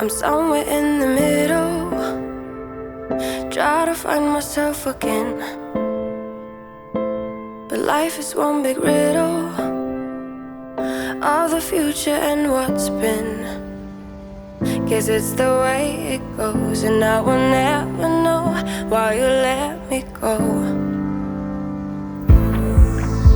I'm somewhere in the middle, try to find myself again. But life is one big riddle of the future and what's been. Guess it's the way it goes, and I will never know why you let me go.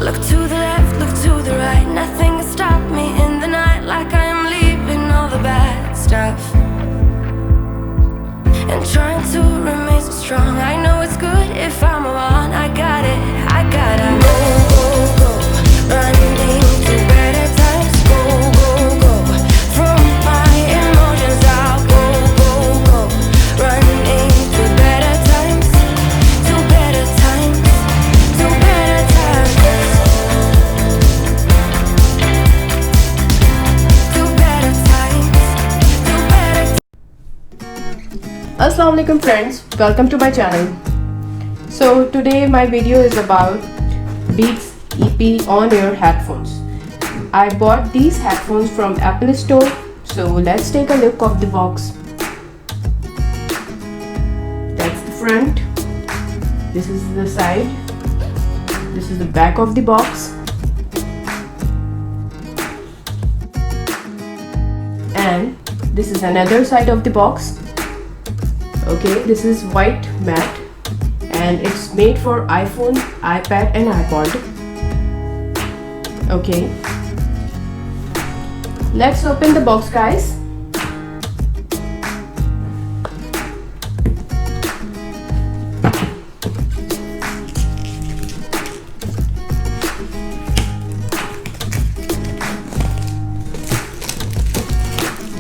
Look to the left, look to the right, nothing can stop me in the night, like I am leaving all the bad stuff and trying to remain so strong. I know it's good if I'm alone. I got it, I gotta go, go, go, running to better times. Go, go, go, from my emotions I'll go, go, go, running to better times, to better times, to better times, to better times, to better times. Assalamu alaikum friends, welcome to my channel. So today my video is about Beats EP on-ear headphones. I bought these headphones from Apple Store, so let's take a look of the box. That's the front, this is the side, this is the back of the box, and this is another side of the box. Okay, this is white matte and it's made for iPhone, iPad and iPod. Okay, let's open the box, guys.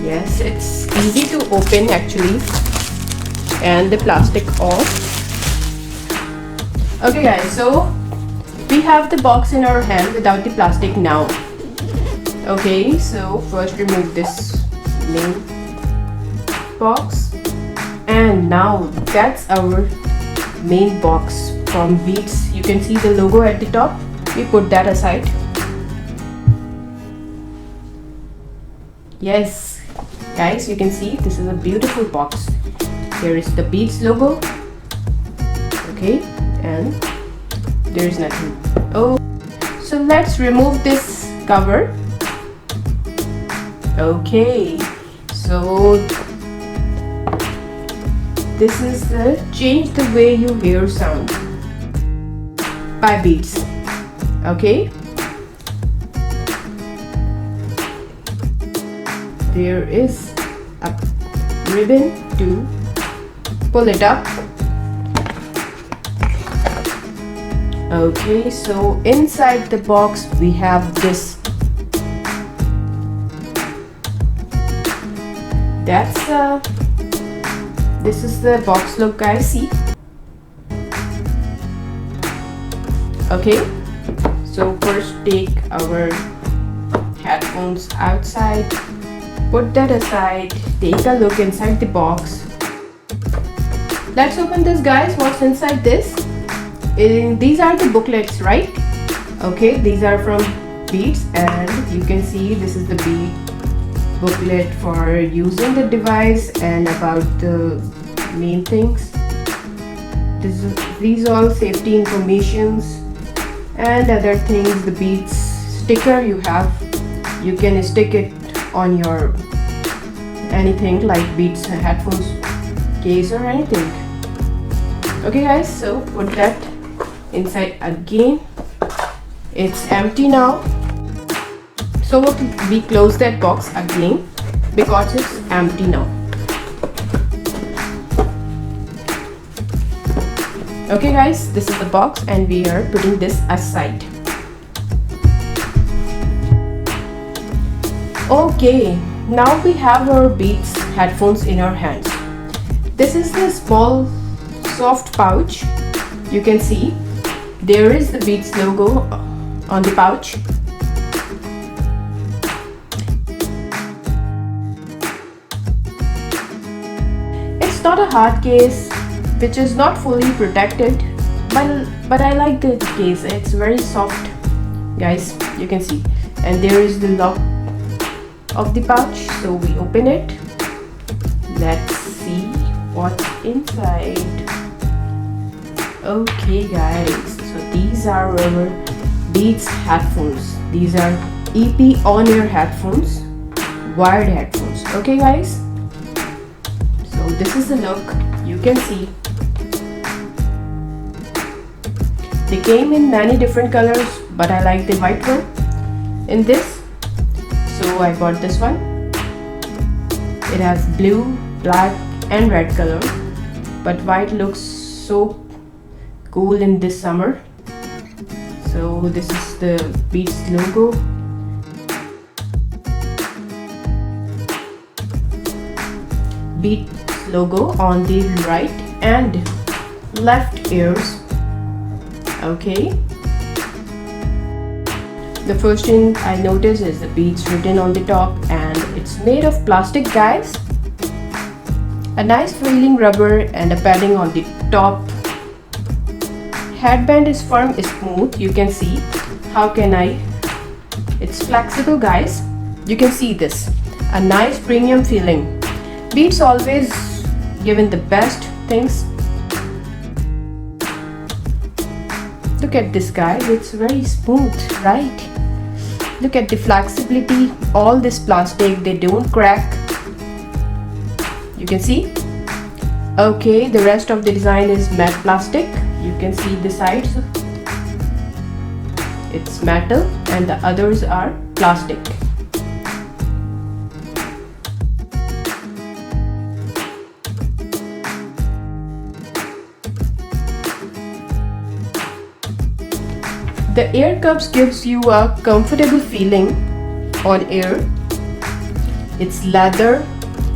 Yes, it's easy to open actually, and the plastic off. Okay guys, so we have the box in our hand without the plastic now. Okay, so first remove this main box, and now that's our main box from Beats. You can see the logo at the top. We put that aside. Yes guys, you can see this is a beautiful box. Here is the Beats logo. Okay, and there is nothing. Oh, so let's remove this cover. Okay, so this is the Change the Way You Hear sound by Beats. Okay, there is a ribbon to pull it up. Okay, so inside the box we have this. This is the box look, guys. See? Okay, so first take our headphones outside, put that aside, take a look inside the box. Let's open this, guys. What's inside this? These are the booklets, right? Okay, these are from Beats, and you can see this is the Beat booklet for using the device and about the main things. These all safety informations and other things. The Beats sticker you can stick it on your anything like Beats headphones case or anything. Okay guys, so put that inside again. It's empty now, so we close that box again because it's empty now. Okay guys, this is the box and we are putting this aside. Okay, now we have our Beats headphones in our hands. This is the small soft pouch. You can see there is the Beats logo on the pouch. It's not a hard case which is not fully protected, but I like the case. It's very soft, guys. You can see, and there is the lock of the pouch. So we open it. let's see what's inside. Okay guys, so these are our Beats headphones. These are EP on-ear headphones, wired headphones. Okay guys, so this is the look. You can see they came in many different colors, but I like the white one in this, so I bought this one. It has blue, black and red color, but white looks so cool in this summer. So this is the Beats logo. Beats logo on the right and left ears. Okay. The first thing I notice is the Beats written on the top, and it's made of plastic guys. A nice feeling rubber and a padding on the top. Headband is firm, is smooth. You can see. How can I? It's flexible guys. You can see this. A nice premium feeling. Beats always given the best things. Look at this guys, it's very smooth, right? Look at the flexibility. All this plastic, they don't crack. You can see. Okay, the rest of the design is matte plastic. You can see the sides. It's metal and the others are plastic. The ear cups gives you a comfortable feeling on ear. It's leather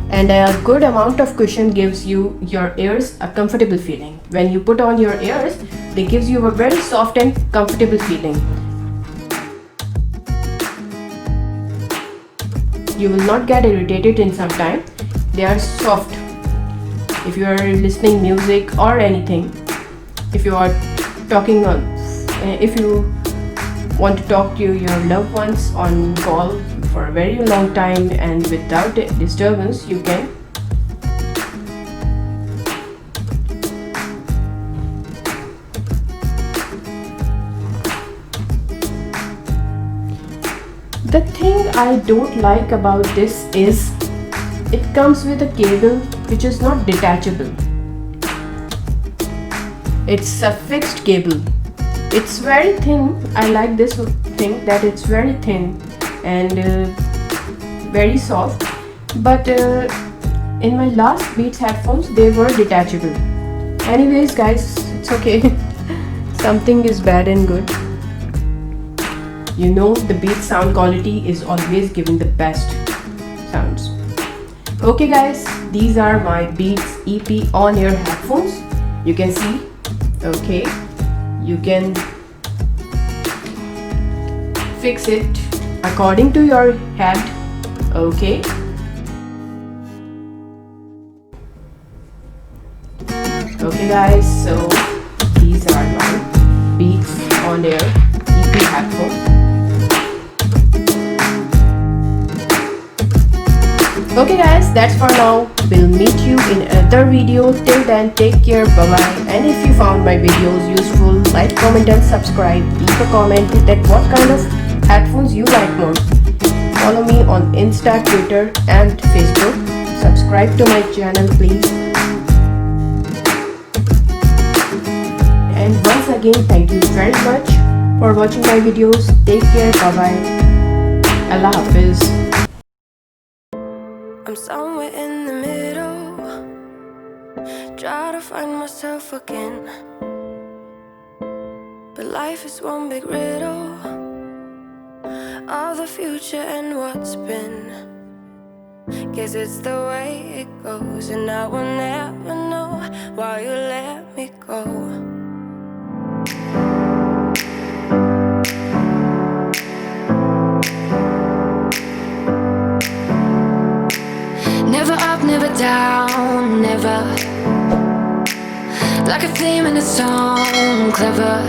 and a good amount of cushion gives you your ears a comfortable feeling. When you put on your ears, they gives you a very soft and comfortable feeling. You will not get irritated in some time. They are soft. If you are listening music or anything, if you are talking on, if you want to talk to your loved ones on call for a very long time and without disturbance, you can. The thing I don't like about this is it comes with a cable which is not detachable. It's a fixed cable. It's very thin. I like this thing that it's very thin and very soft. But in my last Beats headphones, they were detachable. Anyways, guys, it's okay. Something is bad and good. You know, the Beats sound quality is always giving the best sounds. Okay, guys, these are my Beats EP on-ear headphones. You can see. Okay. You can fix it according to your head. Okay. Okay guys, so these are my Beats on-ear EP headphones. Okay guys, that's for now. We'll meet you in another video. Till then, take care, bye bye. And if you found my videos useful, like, comment and subscribe. Leave a comment that what kind of headphones you like more. Follow me on Insta, Twitter and Facebook. Subscribe to my channel please. And once again, thank you very much for watching my videos. Take care, bye bye. Allah Hafiz. I'm somewhere in the middle, try to find myself again. But life is one big riddle of the future and what's been. Guess it's the way it goes, and I will never know why you let me go. Never up, never down, never. Like a theme in a song, clever.